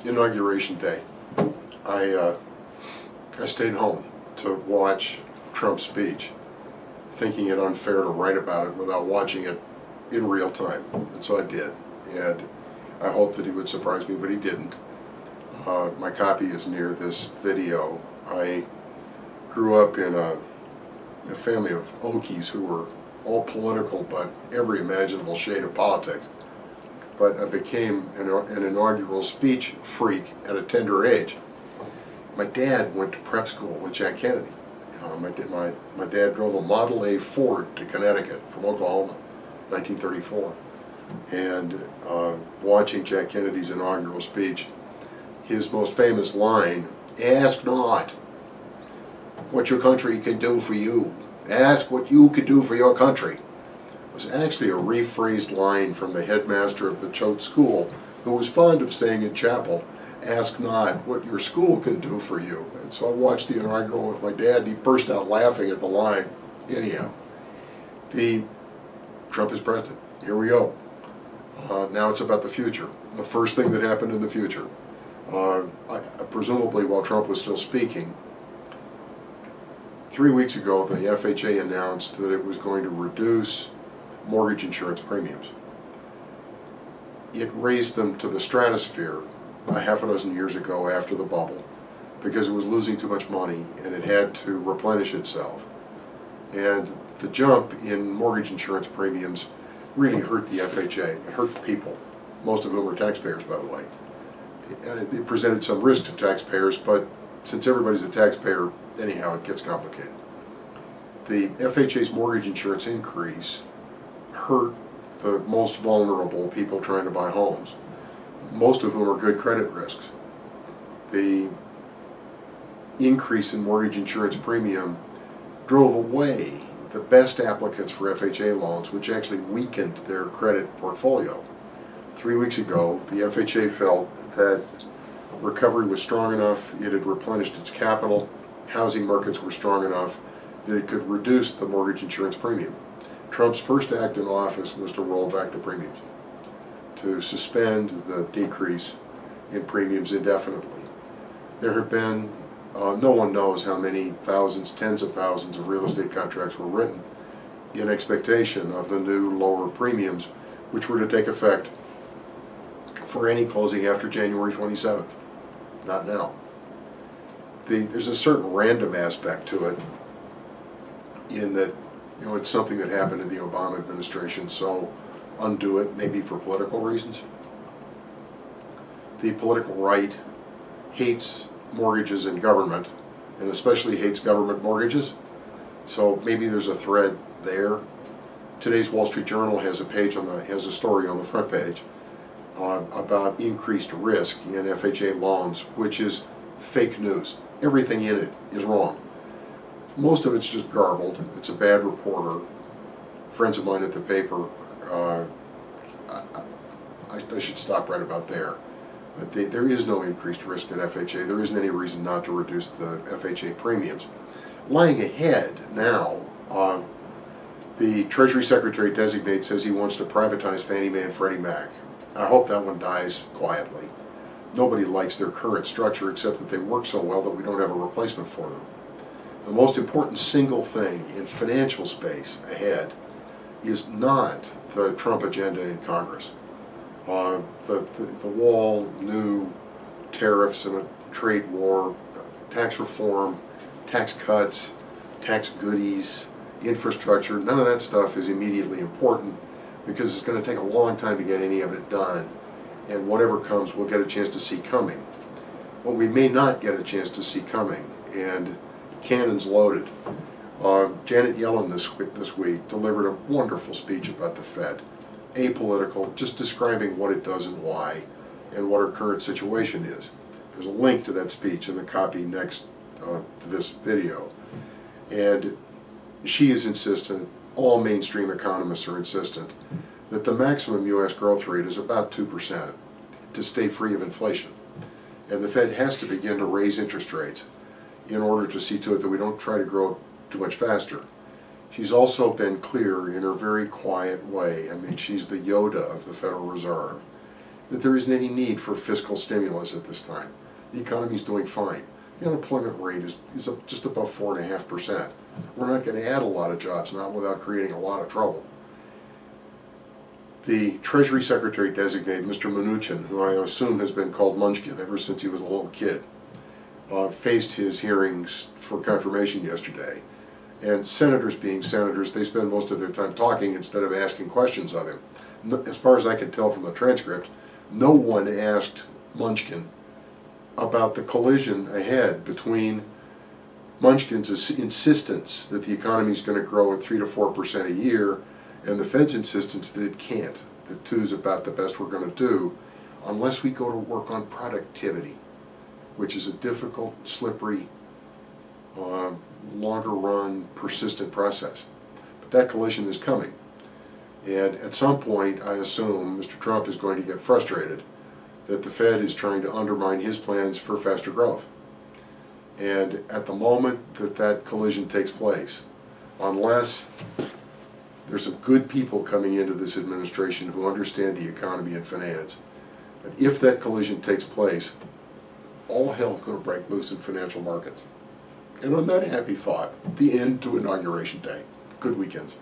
Inauguration Day, I stayed home to watch Trump's speech, thinking it unfair to write about it without watching it in real time. And so I did. And I hoped that he would surprise me, but he didn't. My copy is near this video. I grew up in a family of Okies who were all political, but every imaginable shade of politics. But I became an inaugural speech freak at a tender age. My dad went to prep school with Jack Kennedy. My dad drove a Model A Ford to Connecticut from Oklahoma, 1934. And watching Jack Kennedy's inaugural speech, his most famous line, "Ask not what your country can do for you. Ask what you can do for your country," was actually a rephrased line from the headmaster of the Choate School, who was fond of saying in chapel, "Ask not what your school can do for you." And so I watched the inaugural with my dad, and he burst out laughing at the line. Anyhow, Trump is president. Here we go. Now it's about the future. The first thing that happened in the future. Presumably while Trump was still speaking, 3 weeks ago the FHA announced that it was going to reduce mortgage insurance premiums. It raised them to the stratosphere a half a dozen years ago after the bubble because it was losing too much money and it had to replenish itself. And the jump in mortgage insurance premiums really hurt the FHA. It hurt the people, most of whom are taxpayers, by the way. It presented some risk to taxpayers, but since everybody's a taxpayer, anyhow, it gets complicated. The FHA's mortgage insurance increase hurt the most vulnerable people trying to buy homes, most of whom are good credit risks. The increase in mortgage insurance premium drove away the best applicants for FHA loans, which actually weakened their credit portfolio. 3 weeks ago, the FHA felt that recovery was strong enough, it had replenished its capital, housing markets were strong enough that it could reduce the mortgage insurance premium. Trump's first act in office was to roll back the premiums, to suspend the decrease in premiums indefinitely. There have been, no one knows how many thousands, tens of thousands of real estate contracts were written in expectation of the new lower premiums, which were to take effect for any closing after January 27th. Not now. There's a certain random aspect to it in that, it's something that happened in the Obama administration, so undo it, maybe for political reasons. The political right hates mortgages and government, and especially hates government mortgages, so maybe there's a thread there. Today's Wall Street Journal has a story on the front page about increased risk in FHA loans, which is fake news. Everything in it is wrong. Most of it's just garbled. It's a bad reporter. Friends of mine at the paper, I should stop right about there. But there is no increased risk at FHA. There isn't any reason not to reduce the FHA premiums. Lying ahead now, the Treasury Secretary designate says he wants to privatize Fannie Mae and Freddie Mac. I hope that one dies quietly. Nobody likes their current structure except that they work so well that we don't have a replacement for them. The most important single thing in financial space ahead is not the Trump agenda in Congress. The wall, new tariffs and a trade war, tax reform, tax cuts, tax goodies, infrastructure, none of that stuff is immediately important because it's going to take a long time to get any of it done, and whatever comes we'll get a chance to see coming. What we may not get a chance to see coming, and cannons loaded. Janet Yellen this week delivered a wonderful speech about the Fed, apolitical, just describing what it does and why, and what our current situation is. There's a link to that speech in the copy next to this video. And she is insistent, all mainstream economists are insistent, that the maximum U.S. growth rate is about 2% to stay free of inflation. And the Fed has to begin to raise interest rates in order to see to it that we don't try to grow too much faster. She's also been clear in her very quiet way. I mean, she's the Yoda of the Federal Reserve. that there isn't any need for fiscal stimulus at this time. The economy's doing fine. The unemployment rate is up just above 4.5%. We're not going to add a lot of jobs, not without creating a lot of trouble. The Treasury Secretary designate, Mr. Mnuchin, who I assume has been called Munchkin ever since he was a little kid, faced his hearings for confirmation yesterday. And senators being senators, they spend most of their time talking instead of asking questions of him. As far as I can tell from the transcript, no one asked Munchkin about the collision ahead between Munchkin's insistence that the economy is going to grow at 3 to 4% a year and the Fed's insistence that it can't, that 2 is about the best we're going to do unless we go to work on productivity, which is a difficult, slippery, longer run, persistent process. But that collision is coming. And at some point, I assume, Mr. Trump is going to get frustrated that the Fed is trying to undermine his plans for faster growth. And at the moment that that collision takes place, unless there's some good people coming into this administration who understand the economy and finance, and if that collision takes place, all hell's going to break loose in financial markets. And on that happy thought, the end to Inauguration Day. Good weekends.